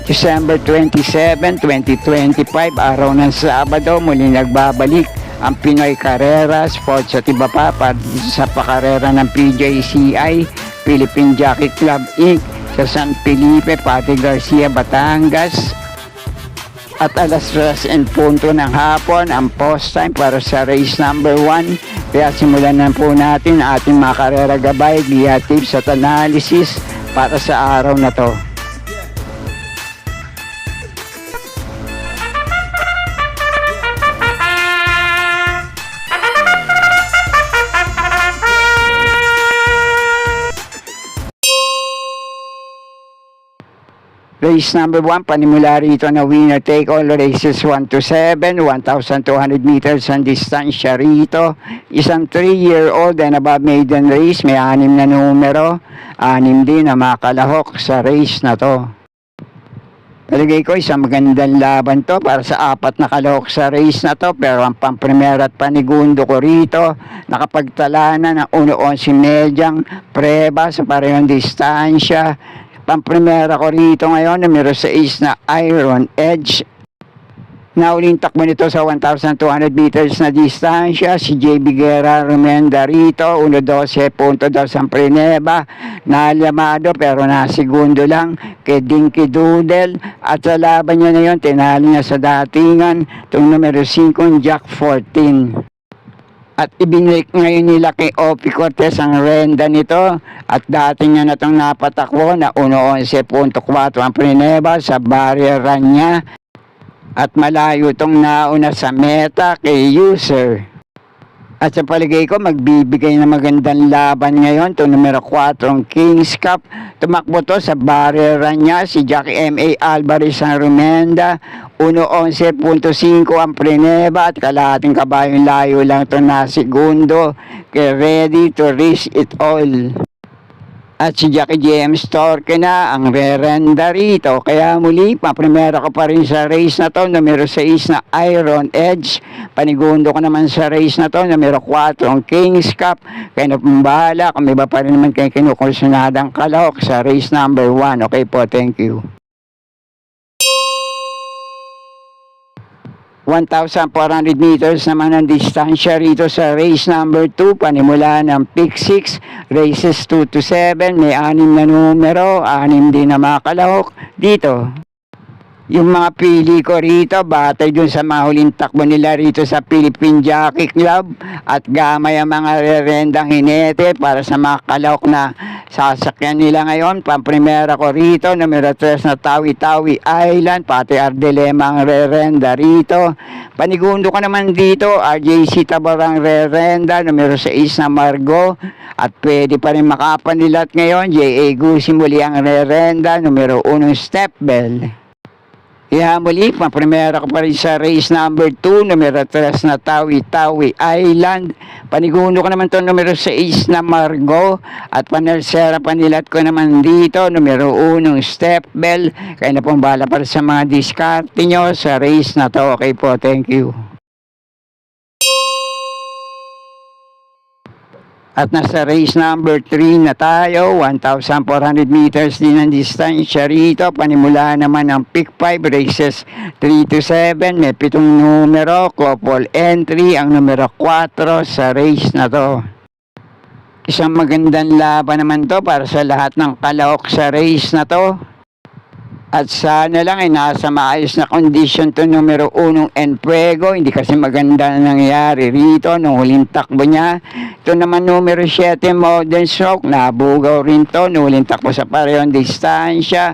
December 27, 2025, araw ng Sabado, muli nagbabalik ang Pinoy Carreras Sports at iba pa sa pakarera ng PJCI, Philippine Jockey Club Inc. sa San Felipe, Pati Garcia, Batangas. At alas 3:00 ng hapon ang post time para sa race number 1. Kaya simulan na po natin ating mga karera gabay, via tips at analysis para sa araw na to. Race number 1, panimula rito na winner take all races 1 to 7, 1,200 meters ang distansya rito. Isang 3-year-old and above maiden race, may 6 na numero, 6 din na makalahok sa race na to. Palagay ko isang magandang laban to para sa 4 na kalahok sa race na to, pero ang pampremera at panigundo ko rito, nakapagtala na ng 1:11 medyang preba sa parehong distansya. Pampremera ko rito ngayon, numero 6 na Iron Edge. Nauling takbo nito sa 1,200 meters na distansya, si JB Guerra Rumenda rito, 1:12.2 ang preneba, nalamado pero nasigundo lang kay Dinky Doodle. At sa laban niya na yun, tinali niya sa datingan, itong numero 5, Jack 14. At ibinalik ngayon nila kay Opie Cortez ang renda nito. At dati niya na itong napatakbo na 1:11.4 ang preneba sa barrier run niya. At malayo itong nauna sa meta kay User. At sa paligay ko, magbibigay na magandang laban ngayon. Ito numero 4, ang Kings Cup. Tumakbo to sa barrier run niya, si Jackie M.A. Alvarez ang Rumenda. 1:11.5 ang preneba at kalahating kabayong layo lang ito na segundo. Kaya ready to risk it all. At si Jackie James Torque na ang rerenda rito. Kaya muli, paprimera ko pa rin sa race na to, numero 6 na Iron Edge. Panigundo ko naman sa race na to, numero 4 ang Kings Cup. Kaya napambahala, kung may ba pa rin naman kayo kinukursunadang kalahok sa race number 1. Okay po, thank you. 1,400 meters naman ang distansya rito sa race number 2, panimula ng pick 6, races 2 to 7, may 6 na numero, 6 din na makalahok dito. Yung mga pili ko rito, batay dun sa mga huling takbo nila rito sa Philippine Jockey Club at gamay ang mga rerendang hinete para sa mga kalahok na sasakyan nila ngayon. Pampremera ko rito, numero 3 na Tawi-Tawi Island, pati Ardelema ang rerenda rito. Panigundo ko naman dito, RJC Tabarang rerenda, numero 6 na Margo. At pwede pa rin makapanilat ngayon, J.A. Gusi muli ang rerenda, numero 1 Step Bell. Kaya muli, pampremera ko pa rin sa race number 2, numero 3 na Tawi-Tawi Island. Panigundo ko naman ito, numero 6 na Margo. At panersera panilat ko naman dito, numero 1 Step Bell. Kaya na pong bala para sa mga diskarte nyo sa race na to. Okay po, thank you. At nasa race number 3 na tayo, 1,400 meters din ang distansya rito. Panimula naman ang pick 5, races 3 to 7. May 7 numero, couple entry, ang numero 4 sa race na to. Isang magandang laban naman to para sa lahat ng kalahok sa race na to. At sana lang ay nasa maayos na condition to numero 1 Enfuego. Hindi kasi maganda na nangyari rito nung huling takbo niya. Ito naman numero 7 Modern Stroke. Nabugaw rin to nung huling takbo sa parehong distansya.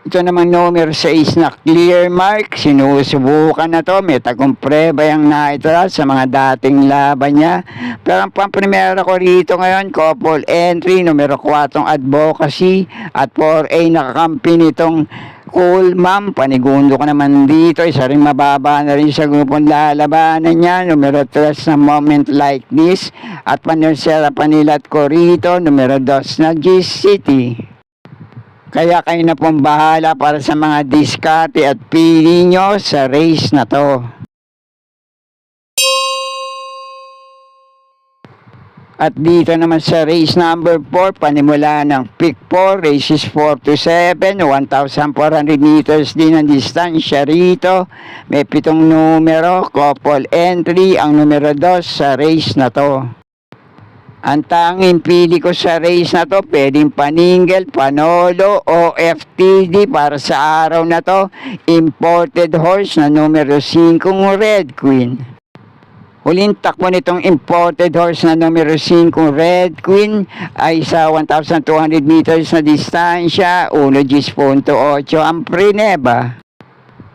Ito naman numero 6 na Clear Mark. Sinusubukan na to. May tagumpre ba yung naitala sa mga dating laban niya. Pero ang pampremera ko rito ngayon, couple entry, numero 4 Advocacy. At 4A nakakampi nitong Cool Ma'am. Panigundo ko naman dito. Isa rin mababa na rin sa grupong lalabanan niya. Numero 3 na Moment Like This. At panersera panilat ko rito, numero 2 na G City. Kaya kayo na pong bahala para sa mga diskarte at pili nyo sa race na to. At dito naman sa race number 4, panimula ng pick 4, races 4 to 7, 1,400 meters din ang distansya rito. May 7 numero, couple entry, ang numero 2 sa race na to. Ang tanging pili ko sa race na to, pwedeng Paningel, Panolo, o FTD para sa araw na to. Imported horse na numero 5, Red Queen. Huling takbo nitong imported horse na numero 5, Red Queen, ay sa 1,200 meters na distansya, 1.8 ang Prineba.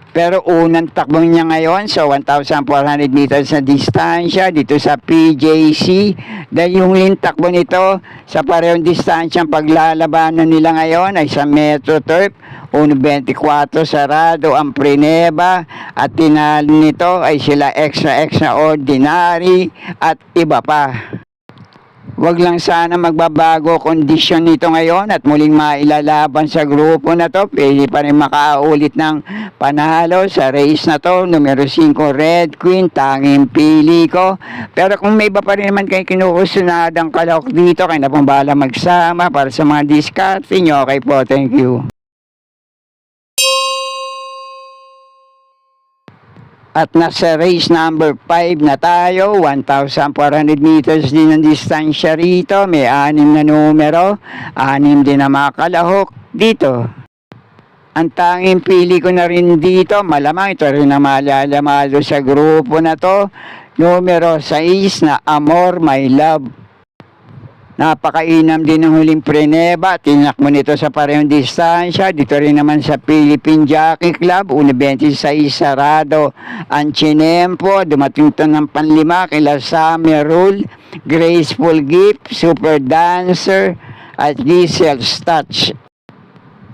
Pero unang takbo niya ngayon sa 1,400 meters na distansya dito sa PJC. Dahil yung huling takbo nito sa parehong distansyang paglalabanan nila ngayon ay sa Metro Turf, 1.24 sarado ang Prineba, at tinalo nito ay sila extraordinary at iba pa. Wag lang sana magbabago kondisyon nito ngayon at muling mailalaban sa grupo na to. Pwede pa rin makaulit ng panalo sa race na to. Numero 5, Red Queen, tanging pili ko. Pero kung may iba pa rin naman kayo kinukusunadang kalok dito, kayo na pong bahala magsama para sa mga diskarte nyo. Okay po, thank you. At nasa race number 5 na tayo, 1,400 meters din ang distansya rito. May 6 na numero, 6 din na makalahok dito. Ang tanging pili ko na rin dito, malamang ito rin na malalamado sa grupo na to. Numero 6 na Amor My Love. Napakainam din ng huling Prineba. Tinakbo nito sa parehong distansya. Dito rin naman sa Philippine Jockey Club, 1.26 sarado ang Chinempo. Dumating ito ng panlima kila Summer Rule, Graceful Gift, Super Dancer, at Diesel's Touch.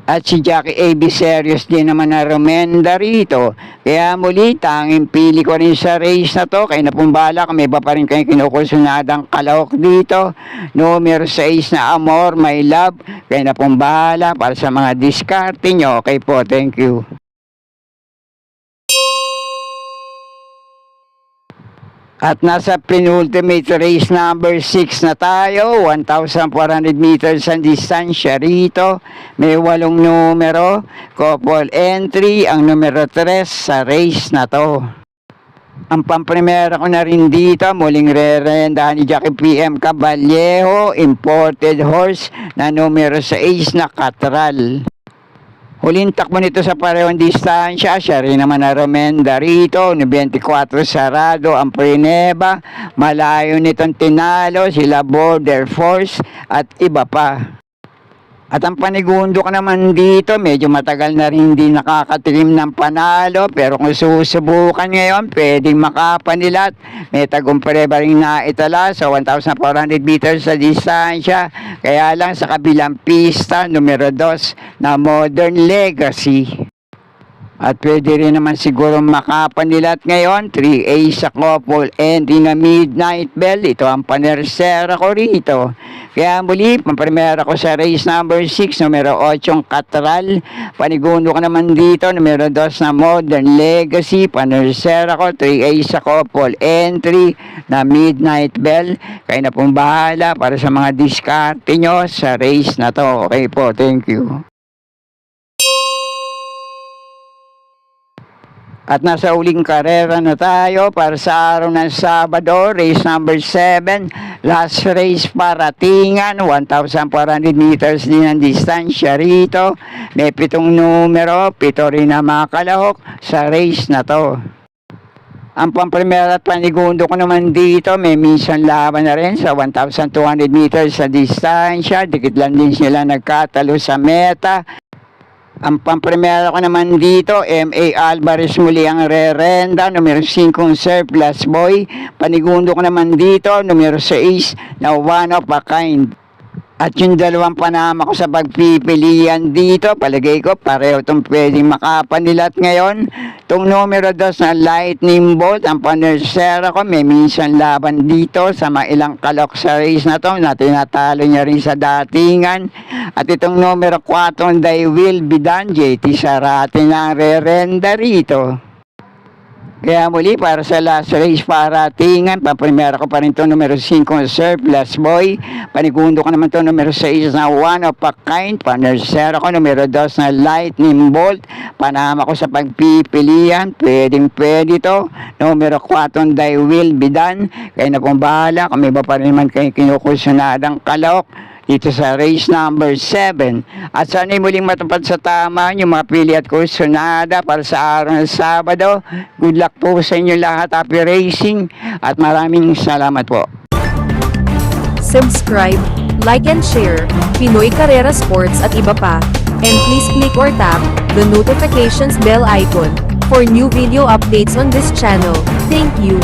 At si Jackie A.B. Serious din naman na Romenda rito. Kaya muli, tanging pili ko rin sa race na to. Kaya napumbala, kami ba pa rin kayo kinukusunadang kalahok dito. Numero 6 na Amor, My Love. Kaya napumbala para sa mga diskarte nyo. Okay po, thank you. At nasa penultimate race number 6 na tayo, 1,400 meters ang distansya rito. May 8 numero, couple entry, ang numero 3 sa race na to. Ang pamprimera ko na rin dito, muling re-rendahan ni Jackie PM Caballejo, imported horse na numero 6 na Catral. Huling takbo nito sa parehong distansya, siya rin naman na Romenda rito, 24 sarado ang Prineba. Malayo nitong tinalo sila Border Force at iba pa. At ang panigundo ko naman dito, medyo matagal na rin hindi nakakatikim ng panalo. Pero kung susubukan ngayon, pwedeng makapanilat. May tagumpare ba rin naitala sa 1,400 meters sa distansya. Kaya lang sa kabilang pista, numero 2 na Modern Legacy. At pwede rin naman siguro makapanilat ngayon, 3A sa couple entry na Midnight Bell. Ito ang panersera ko rito. Kaya muli, pamprimera ko sa race number 6, numero 8 Catral. Panigundo ko naman dito, numero 2 na Modern Legacy. Panersera ko, 3A sa couple entry na Midnight Bell. Kaya na pong bahala para sa mga diskarte nyo sa race na to. Okay po, thank you. At nasa uling karera na tayo para sa araw ng Sabado, race number 7, last race paratingan, 1,400 meters din ang distansya rito. May 7 numero, 7 rin na makalahok sa race na to. Ang pamprimera at panigundo ko naman dito, may minsan laban na rin sa 1,200 meters sa distansya. Dikit lang din sila nagkatalo sa meta. Ang pamprimera ko naman dito, M.A. Alvarez muli ang re-renda, numero 5 Surplus Boy. Panigundo ko naman dito, numero 6 na One of a Kind. At yung dalawang panama ko sa pagpipilian dito, palagay ko pareho itong pwedeng makapanilat ngayon. Itong numero 2 na Lightning Bolt, ang panersera ko, may minsan laban dito sa mga ilang kalok sa race na to, na tinatalo niya rin sa datingan. At itong numero 4, They Will Be Done, JT Sarate na re-renda rito. Kaya muli, para sa last race paratingan, paprimera ko pa rin ito numero 5 Surplus Boy. Panigundo ko naman ito numero 6 na One of a Kind. Panersero ko numero 2 na Lightning Bolt. Panama ko sa pagpipilian. Pwede to. Numero 4 Thy Will Be Done. Kaya na pong bahala. Kung may iba pa rin naman kayo kinukusunadang kalok dito sa race number 7. At sana'y muling matupad sa tama yung mga pili at kursunada para sa araw ng Sabado. Good luck po sa inyo lahat. Happy racing at maraming salamat po. Subscribe, like and share, Pinoy Carrera Sports at iba pa. And please click or tap the notifications bell icon for new video updates on this channel. Thank you.